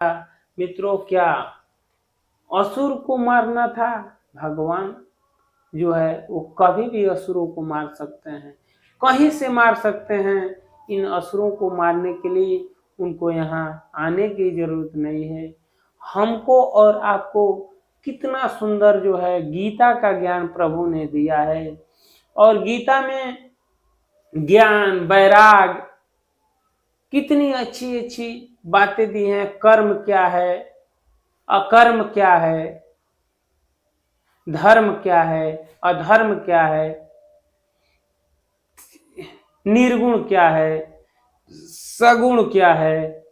मित्रों, क्या असुर को मारना था? भगवान जो है वो कभी भी असुरों को मार सकते हैं, कहीं से मार सकते हैं। इन असुरों को मारने के लिए उनको यहाँ आने की जरूरत नहीं है। हमको और आपको कितना सुंदर जो है गीता का ज्ञान प्रभु ने दिया है, और गीता में ज्ञान वैराग कितनी अच्छी अच्छी बातें दी हैं। कर्म क्या है, अकर्म क्या है, धर्म क्या है, अधर्म क्या है, निर्गुण क्या है, सगुण क्या है,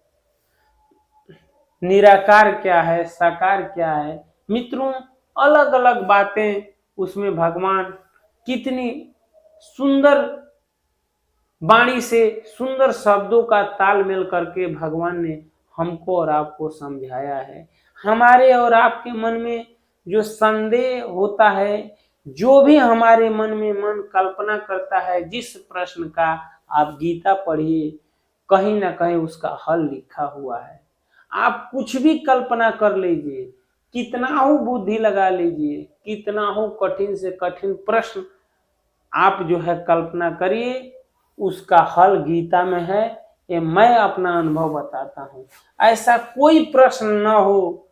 निराकार क्या है, साकार क्या है। मित्रों, अलग अलग बातें उसमें भगवान कितनी सुंदर वाणी से, सुंदर शब्दों का तालमेल करके भगवान ने हमको और आपको समझाया है। हमारे और आपके मन में जो संदेह होता है, जो भी हमारे मन में मन कल्पना करता है, जिस प्रश्न का आप गीता पढ़िए, कहीं ना कहीं उसका हल लिखा हुआ है। आप कुछ भी कल्पना कर लीजिए, कितना हो बुद्धि लगा लीजिए, कितना हो कठिन से कठिन प्रश्न आप जो है कल्पना करिए, उसका हल गीता में है। ये मैं अपना अनुभव बताता हूँ। ऐसा कोई प्रश्न न हो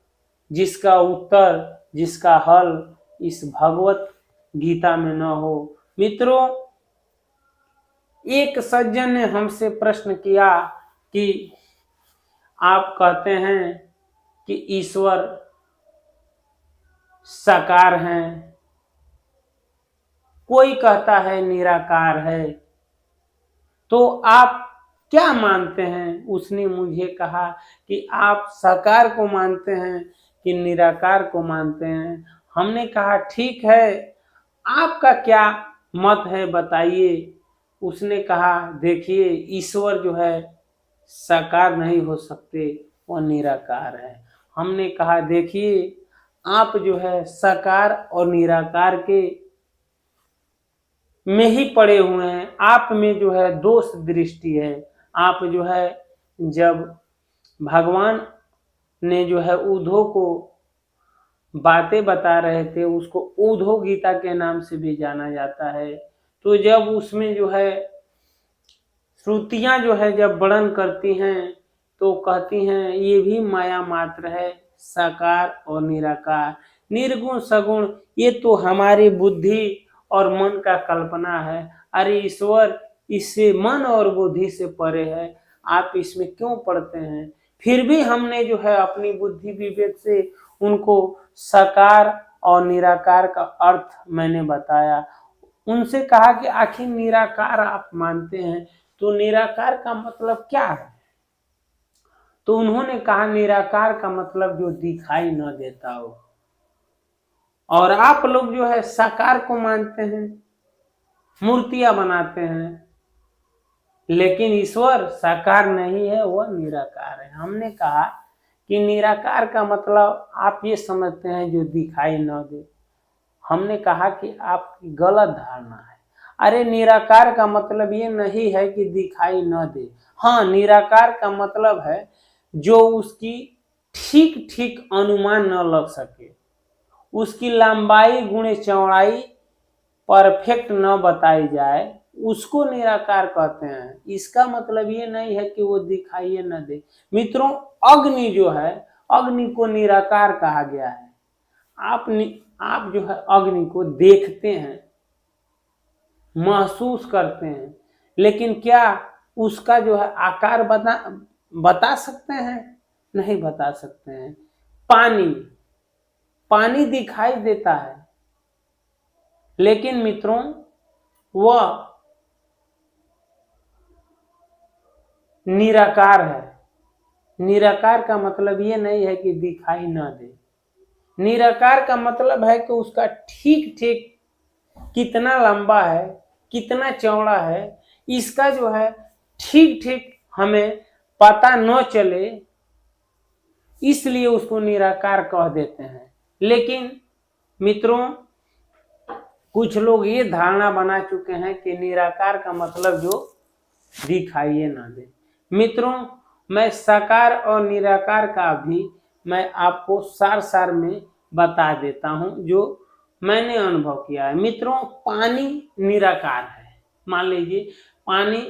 जिसका उत्तर, जिसका हल इस भगवत गीता में न हो। मित्रों, एक सज्जन ने हमसे प्रश्न किया कि आप कहते हैं कि ईश्वर साकार हैं, कोई कहता है निराकार है, तो आप क्या मानते हैं? उसने मुझे कहा कि आप साकार को मानते हैं कि निराकार को मानते हैं। हमने कहा ठीक है, आपका क्या मत है बताइए। उसने कहा देखिए, ईश्वर जो है साकार नहीं हो सकते, वो निराकार है। हमने कहा देखिए, आप जो है साकार और निराकार के में ही पड़े हुए हैं। आप में जो है दोष दृष्टि है। आप जो है, जब भगवान ने जो है उद्धव को बातें बता रहे थे, उसको उद्धव गीता के नाम से भी जाना जाता है, तो जब उसमें जो है श्रुतियां जो है जब वर्णन करती हैं, तो कहती हैं ये भी माया मात्र है, साकार और निराकार, निर्गुण सगुण, ये तो हमारी बुद्धि और मन का कल्पना है। अरे ईश्वर इससे मन और बुद्धि से परे है, आप इसमें क्यों पढ़ते हैं? फिर भी हमने जो है अपनी बुद्धि विवेक से उनको साकार और निराकार का अर्थ मैंने बताया। उनसे कहा कि आखिर निराकार आप मानते हैं, तो निराकार का मतलब क्या है? तो उन्होंने कहा निराकार का मतलब जो दिखाई न देता हो। और आप लोग जो है साकार को मानते हैं, मूर्तियां बनाते हैं, लेकिन ईश्वर साकार नहीं है, वह निराकार है। हमने कहा कि निराकार का मतलब आप ये समझते हैं जो दिखाई न दे। हमने कहा कि आपकी गलत धारणा है। अरे निराकार का मतलब ये नहीं है कि दिखाई न दे। हाँ, निराकार का मतलब है जो उसकी ठीक ठीक अनुमान न लग सके, उसकी लंबाई गुणे चौड़ाई परफेक्ट न बताई जाए, उसको निराकार कहते हैं। इसका मतलब ये नहीं है कि वो दिखाई न दे। मित्रों, अग्नि जो है, अग्नि को निराकार कहा गया है। आप जो है अग्नि को देखते हैं, महसूस करते हैं, लेकिन क्या उसका जो है आकार बता सकते हैं? नहीं बता सकते हैं। पानी पानी दिखाई देता है, लेकिन मित्रों वह निराकार है। निराकार का मतलब ये नहीं है कि दिखाई ना दे। निराकार का मतलब है कि उसका ठीक ठीक कितना लंबा है, कितना चौड़ा है, इसका जो है ठीक ठीक हमें पता न चले, इसलिए उसको निराकार कह देते हैं। लेकिन मित्रों, कुछ लोग ये धारणा बना चुके हैं कि निराकार का मतलब जो दिखाइए ना दे। मित्रों, मैं साकार और निराकार का भी मैं आपको सार सार में बता देता हूं, जो मैंने अनुभव किया है। मित्रों, पानी निराकार है। मान लीजिए पानी,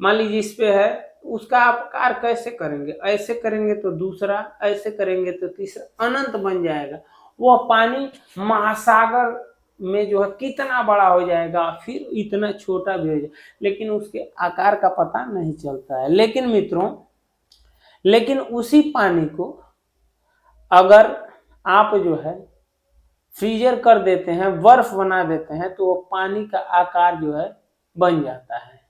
मान लीजिए इस पे है, उसका आप आकार कैसे करेंगे? ऐसे करेंगे तो दूसरा, ऐसे करेंगे तो तीसरा, अनंत बन जाएगा। वह पानी महासागर में जो है कितना बड़ा हो जाएगा, फिर इतना छोटा भी हो जाएगा, लेकिन उसके आकार का पता नहीं चलता है। लेकिन मित्रों, लेकिन उसी पानी को अगर आप जो है फ्रीजर कर देते हैं, बर्फ बना देते हैं, तो वो पानी का आकार जो है बन जाता है।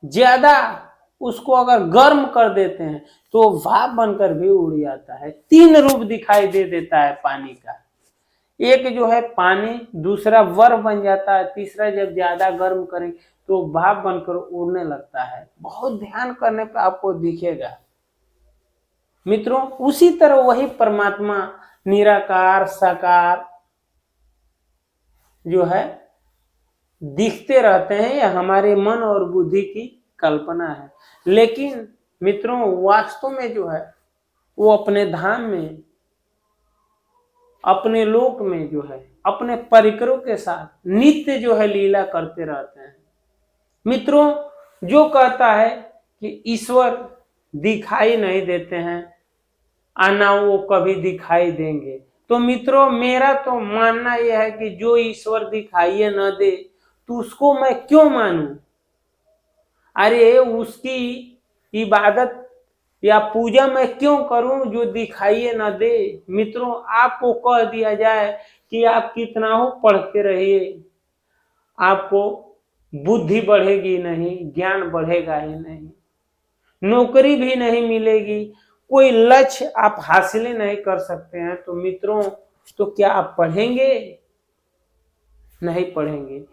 ज्यादा उसको अगर गर्म कर देते हैं तो भाप बनकर भी उड़ जाता है। तीन रूप दिखाई दे देता है पानी का। एक जो है पानी, दूसरा बर्फ बन जाता है, तीसरा जब ज्यादा गर्म करें तो भाप बनकर उड़ने लगता है। बहुत ध्यान करने पर आपको दिखेगा। मित्रों, उसी तरह वही परमात्मा निराकार साकार जो है दिखते रहते हैं। यह हमारे मन और बुद्धि की कल्पना है। लेकिन मित्रों, वास्तव में जो है वो अपने धाम में, अपने लोक में जो है अपने परिकरों के साथ नित्य जो है लीला करते रहते हैं। मित्रों, जो कहता है कि ईश्वर दिखाई नहीं देते हैं, आना वो कभी दिखाई देंगे, तो मित्रों मेरा तो मानना यह है कि जो ईश्वर दिखाई न दे तो उसको मैं क्यों मानूं? अरे उसकी इबादत या पूजा मैं क्यों करूं जो दिखाई न दे? मित्रों, आपको कह दिया जाए कि आप कितना हो पढ़ते रहिए, आपको बुद्धि बढ़ेगी नहीं, ज्ञान बढ़ेगा ही नहीं, नौकरी भी नहीं मिलेगी, कोई लक्ष्य आप हासिल नहीं कर सकते हैं, तो मित्रों तो क्या आप पढ़ेंगे? नहीं पढ़ेंगे।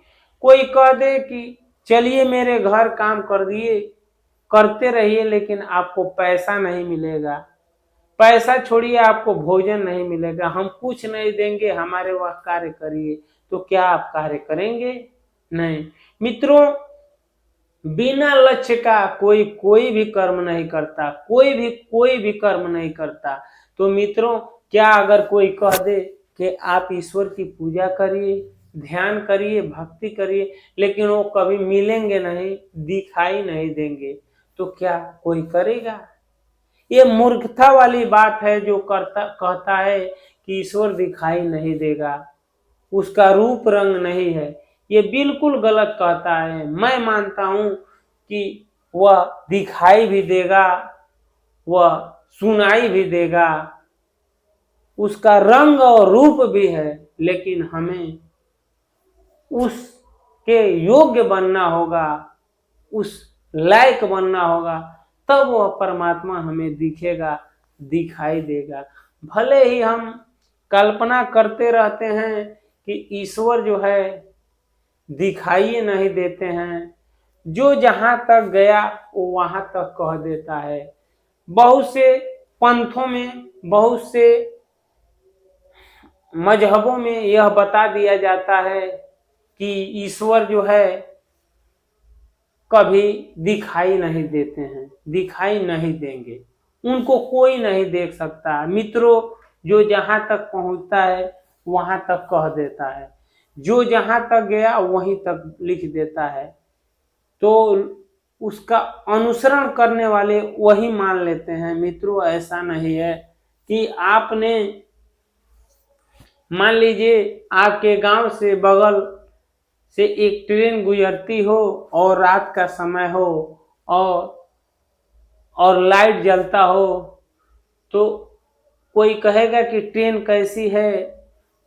कोई कह दे कि चलिए मेरे घर काम कर दिए, करते रहिए, लेकिन आपको पैसा नहीं मिलेगा, पैसा छोड़िए आपको भोजन नहीं मिलेगा, हम कुछ नहीं देंगे, हमारे वह कार्य करिए, तो क्या आप कार्य करेंगे? नहीं। मित्रों, बिना लक्ष्य का कोई भी कर्म नहीं करता, कोई भी कर्म नहीं करता। तो मित्रों, क्या अगर कोई कह दे कि आप ईश्वर की पूजा करिए, ध्यान करिए, भक्ति करिए, लेकिन वो कभी मिलेंगे नहीं, दिखाई नहीं देंगे, तो क्या कोई करेगा? ये मूर्खता वाली बात है जो कहता है कि ईश्वर दिखाई नहीं देगा, उसका रूप रंग नहीं है। ये बिल्कुल गलत कहता है। मैं मानता हूं कि वह दिखाई भी देगा, वह सुनाई भी देगा, उसका रंग और रूप भी है, लेकिन हमें उसके योग्य बनना होगा, उस लायक बनना होगा, तब वह परमात्मा हमें दिखेगा, दिखाई देगा। भले ही हम कल्पना करते रहते हैं कि ईश्वर जो है दिखाई नहीं देते हैं, जो जहां तक गया वो वहां तक कह देता है। बहुत से पंथों में, बहुत से मजहबों में यह बता दिया जाता है कि ईश्वर जो है कभी दिखाई नहीं देते हैं, दिखाई नहीं देंगे, उनको कोई नहीं देख सकता। मित्रों, जो जहां तक पहुंचता है वहां तक कह देता है, जो जहां तक गया वहीं तक लिख देता है, तो उसका अनुसरण करने वाले वही मान लेते हैं। मित्रों, ऐसा नहीं है कि आपने, मान लीजिए आपके गांव से बगल से एक ट्रेन गुजरती हो और रात का समय हो और लाइट जलता हो, तो कोई कहेगा कि ट्रेन कैसी है,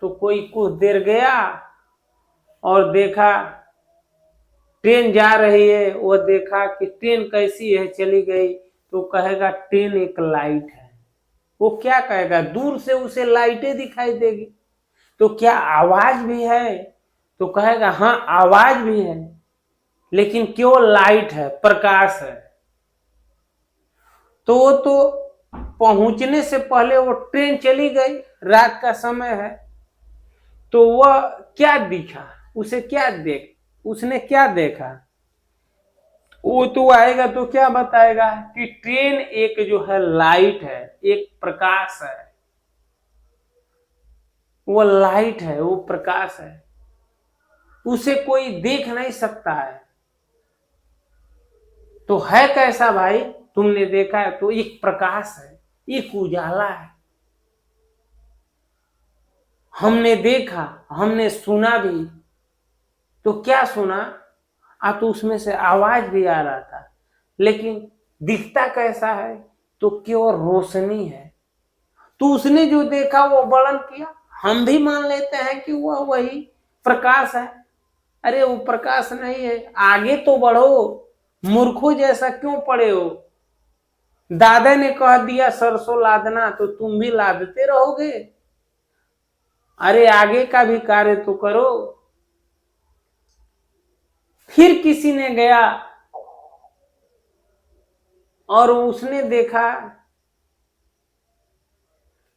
तो कोई कुछ देर गया और देखा ट्रेन जा रही है, वो देखा कि ट्रेन कैसी है, चली गई, तो कहेगा ट्रेन एक लाइट है। वो क्या कहेगा? दूर से उसे लाइटें दिखाई देगी। तो क्या आवाज भी है? तो कहेगा हाँ आवाज भी है, लेकिन केवल लाइट है, प्रकाश है। तो वो तो पहुंचने से पहले वो ट्रेन चली गई, रात का समय है, तो वह क्या दिखा? उसने क्या देखा? वो तो आएगा तो क्या बताएगा कि ट्रेन एक जो है लाइट है, एक प्रकाश है, वो लाइट है, वो प्रकाश है, उसे कोई देख नहीं सकता है। तो है कैसा भाई, तुमने देखा है तो एक प्रकाश है, एक उजाला है। हमने देखा, हमने सुना भी, तो क्या सुना, तो उसमें से आवाज भी आ रहा था, लेकिन दिखता कैसा है, तो केवल रोशनी है। तो उसने जो देखा वो वर्णन किया, हम भी मान लेते हैं कि वह वही प्रकाश है। अरे वो प्रकाश नहीं है, आगे तो बढ़ो, मूर्खों जैसा क्यों पड़े हो। दादा ने कह दिया सरसों लादना, तो तुम भी लादते रहोगे। अरे आगे का भी कार्य तो करो। फिर किसी ने गया और उसने देखा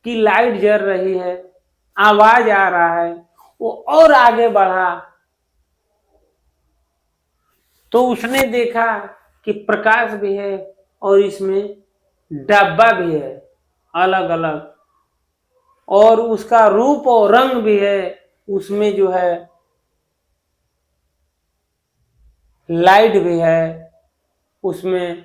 कि लाइट जल रही है, आवाज आ रहा है, वो और आगे बढ़ा तो उसने देखा कि प्रकाश भी है और इसमें डब्बा भी है अलग अलग, और उसका रूप और रंग भी है, उसमें जो है लाइट भी है, उसमें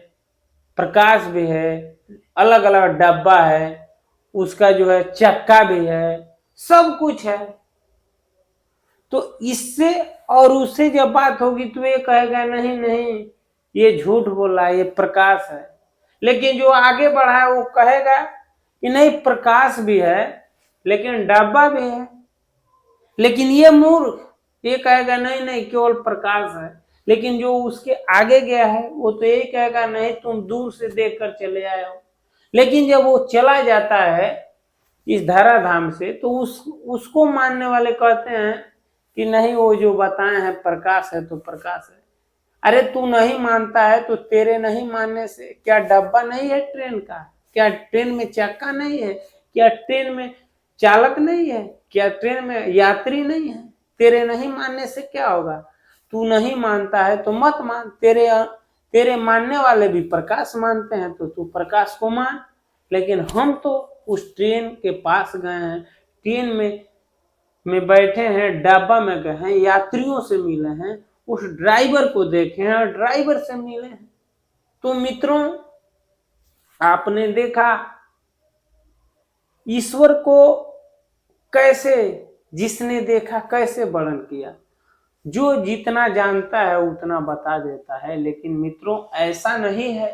प्रकाश भी है, अलग अलग डब्बा है, उसका जो है चक्का भी है, सब कुछ है। तो इससे और उससे जब बात होगी तो ये कहेगा नहीं नहीं ये झूठ बोला, ये प्रकाश है। लेकिन जो आगे बढ़ा है वो कहेगा कि नहीं प्रकाश भी है लेकिन डब्बा भी है। लेकिन ये मूर्ख ये कहेगा नहीं नहीं केवल प्रकाश है। लेकिन जो उसके आगे गया है वो तो ये कहेगा नहीं तुम दूर से देख कर चले आए हो। लेकिन जब वो चला जाता है इस धराधाम से तो उसको मानने वाले कहते हैं कि नहीं वो जो बताए हैं प्रकाश है तो प्रकाश है। अरे तू नहीं मानता है तो तेरे नहीं मानने से क्या डब्बा नहीं है ट्रेन का, क्या ट्रेन में चक्का नहीं है, क्या ट्रेन में चालक नहीं है, क्या ट्रेन में यात्री नहीं है। तेरे नहीं मानने से क्या होगा, तू नहीं मानता है तो मत मान। तेरे मानने वाले भी प्रकाश मानते हैं तो तू प्रकाश को मान। लेकिन हम तो उस ट्रेन के पास गए हैं, ट्रेन में बैठे हैं, डब्बा में गए हैं, यात्रियों से मिले हैं, उस ड्राइवर को देखे हैं और ड्राइवर से मिले हैं। तो मित्रों आपने देखा ईश्वर को कैसे, जिसने देखा कैसे वर्णन किया। जो जितना जानता है उतना बता देता है। लेकिन मित्रों ऐसा नहीं है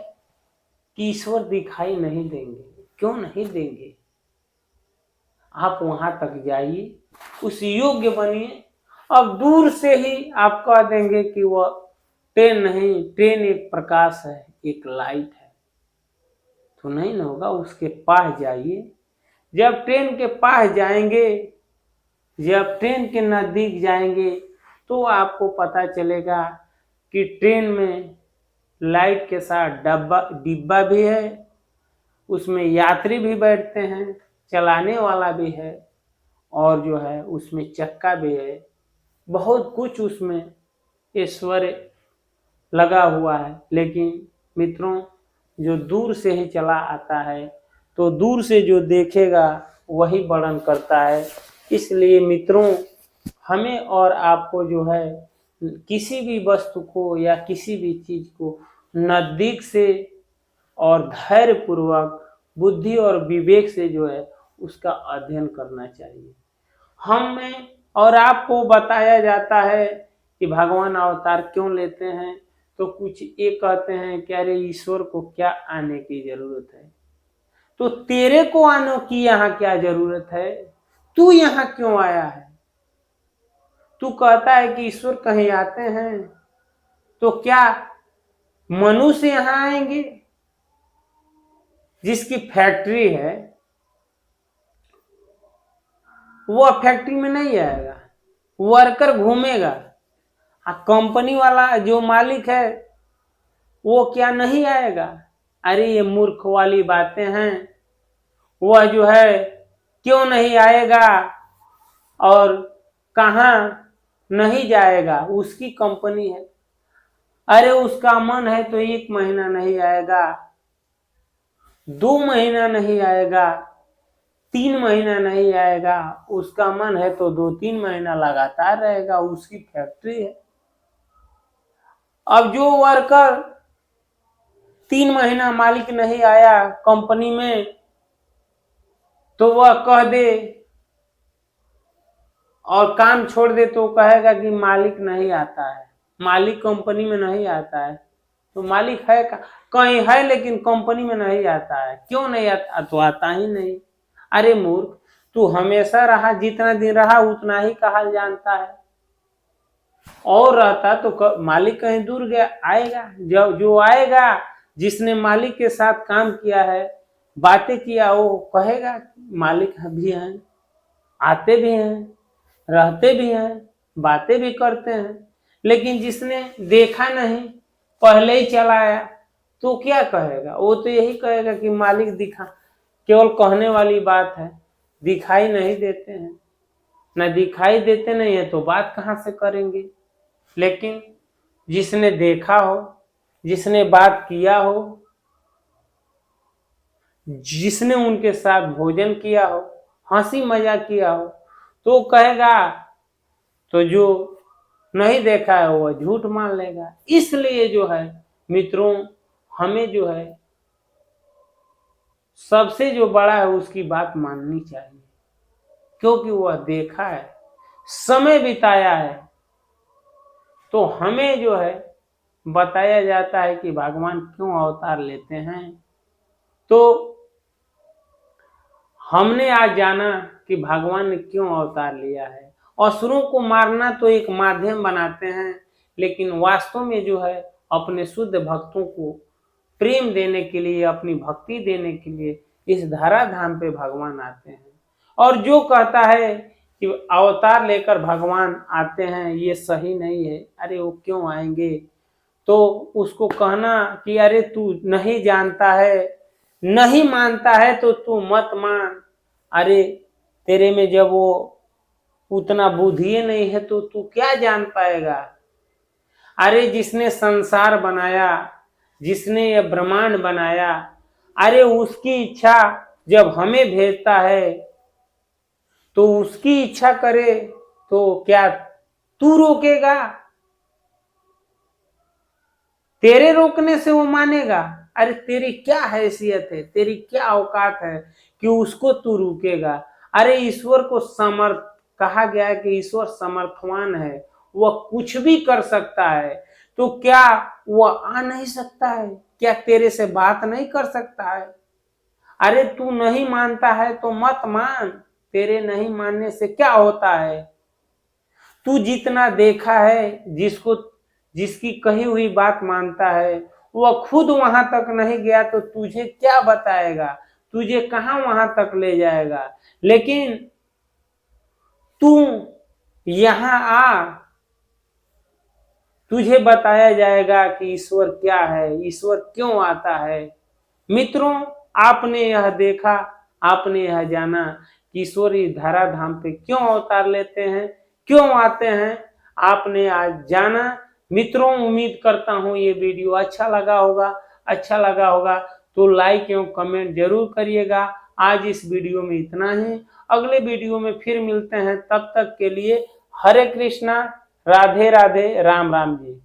कि ईश्वर दिखाई नहीं देंगे। क्यों नहीं देंगे, आप वहां तक जाइए, उस योग्य बनिए। अब दूर से ही आप कह देंगे कि वह ट्रेन नहीं, ट्रेन एक प्रकाश है, एक लाइट है, तो नहीं ना होगा। उसके पास जाइए। जब ट्रेन के पास जाएंगे, जब ट्रेन के नजदीक जाएंगे तो आपको पता चलेगा कि ट्रेन में लाइट के साथ डिब्बा भी है, उसमें यात्री भी बैठते हैं, चलाने वाला भी है, और जो है उसमें चक्का भी है। बहुत कुछ उसमें ऐश्वर्य लगा हुआ है। लेकिन मित्रों जो दूर से ही चला आता है तो दूर से जो देखेगा वही वर्णन करता है। इसलिए मित्रों हमें और आपको जो है किसी भी वस्तु को या किसी भी चीज को नजदीक से और धैर्य पूर्वक बुद्धि और विवेक से जो है उसका अध्ययन करना चाहिए। हमें और आपको बताया जाता है कि भगवान अवतार क्यों लेते हैं, तो कुछ ये कहते हैं कि अरे ईश्वर को क्या आने की जरूरत है, तो तेरे को आने की यहाँ क्या जरूरत है, तू यहाँ क्यों आया है। तू कहता है कि ईश्वर कहीं आते हैं, तो क्या मनुष्य यहाँ आएंगे, जिसकी फैक्ट्री है वो फैक्ट्री में नहीं आएगा, वर्कर घूमेगा। कंपनी वाला जो मालिक है वो क्या नहीं आएगा। अरे ये मूर्ख वाली बातें हैं। वह जो है क्यों नहीं आएगा और कहाँ नहीं जाएगा, उसकी कंपनी है। अरे उसका मन है तो 1 महीना नहीं आएगा, 2 महीना नहीं आएगा, 3 महीना नहीं आएगा, उसका मन है तो 2-3 महीना लगातार रहेगा, उसकी फैक्ट्री है। अब जो वर्कर 3 महीना मालिक नहीं आया कंपनी में, तो वह कह दे और काम छोड़ दे तो कहेगा कि मालिक नहीं आता है, मालिक कंपनी में नहीं आता है। तो मालिक है कहीं है लेकिन कंपनी में नहीं आता है, क्यों नहीं आता? तो आता ही नहीं। अरे मूर्ख, तू हमेशा रहा, जितना दिन रहा उतना ही का हाल जानता है। और रहता तो मालिक कहीं दूर गया, आएगा, जो आएगा, जिसने मालिक के साथ काम किया है, बातें किया, वो कहेगा मालिक भी हैं, आते भी हैं, रहते भी हैं, बातें भी करते हैं। लेकिन जिसने देखा नहीं, पहले ही चला आया, तो क्या कहेगा? वो तो यही कहेगा कि मालिक दिखा, केवल कहने वाली बात है, दिखाई नहीं देते हैं। न दिखाई देते नहीं है तो बात कहां से करेंगे? लेकिन जिसने देखा हो, जिसने बात किया हो, जिसने उनके साथ भोजन किया हो, हंसी मजाक किया हो, तो कहेगा। तो जो नहीं देखा है वो झूठ मान लेगा। इसलिए जो है मित्रों, हमें जो है सबसे जो बड़ा है उसकी बात माननी चाहिए, क्योंकि वह देखा है, समय बिताया है। तो हमें जो है बताया जाता है कि भगवान क्यों अवतार लेते हैं। तो हमने आज जाना कि भगवान ने क्यों अवतार लिया है। असुरों को मारना तो एक माध्यम बनाते हैं, लेकिन वास्तव में जो है अपने शुद्ध भक्तों को प्रेम देने के लिए, अपनी भक्ति देने के लिए इस धराधाम पे भगवान आते हैं। और जो कहता है कि अवतार लेकर भगवान आते हैं, ये सही नहीं है। अरे वो क्यों आएंगे? तो उसको कहना कि अरे तू नहीं जानता है, नहीं मानता है तो तू मत मान। अरे तेरे में जब वो उतना बुद्धि नहीं है तो तू क्या जान पाएगा? अरे जिसने संसार बनाया, जिसने ये ब्रह्मांड बनाया, अरे उसकी इच्छा जब हमें भेजता है तो उसकी इच्छा करे तो क्या तू रोकेगा? तेरे रोकने से वो मानेगा? अरे तेरी क्या हैसियत है, तेरी क्या औकात है कि उसको तू रोकेगा? अरे ईश्वर को समर्थ कहा गया है कि ईश्वर समर्थवान है, वह कुछ भी कर सकता है। तो क्या वह आ नहीं सकता है? क्या तेरे से बात नहीं कर सकता है? अरे तू नहीं मानता है तो मत मान, तेरे नहीं मानने से क्या होता है? तू जितना देखा है, जिसकी कही हुई बात मानता है, वह खुद वहां तक नहीं गया तो तुझे क्या बताएगा? तुझे कहां वहां तक ले जाएगा? लेकिन तू यहां आ, तुझे बताया जाएगा कि ईश्वर क्या है, ईश्वर क्यों आता है। मित्रों, आपने यह देखा, आपने यह जाना कि ईश्वर इस धराधाम पे क्यों अवतार लेते हैं, क्यों आते हैं, आपने आज जाना। मित्रों, उम्मीद करता हूं ये वीडियो अच्छा लगा होगा। अच्छा लगा होगा तो लाइक एवं कमेंट जरूर करिएगा। आज इस वीडियो में इतना ही, अगले वीडियो में फिर मिलते हैं। तब तक के लिए हरे कृष्णा, राधे राधे, राम राम जी।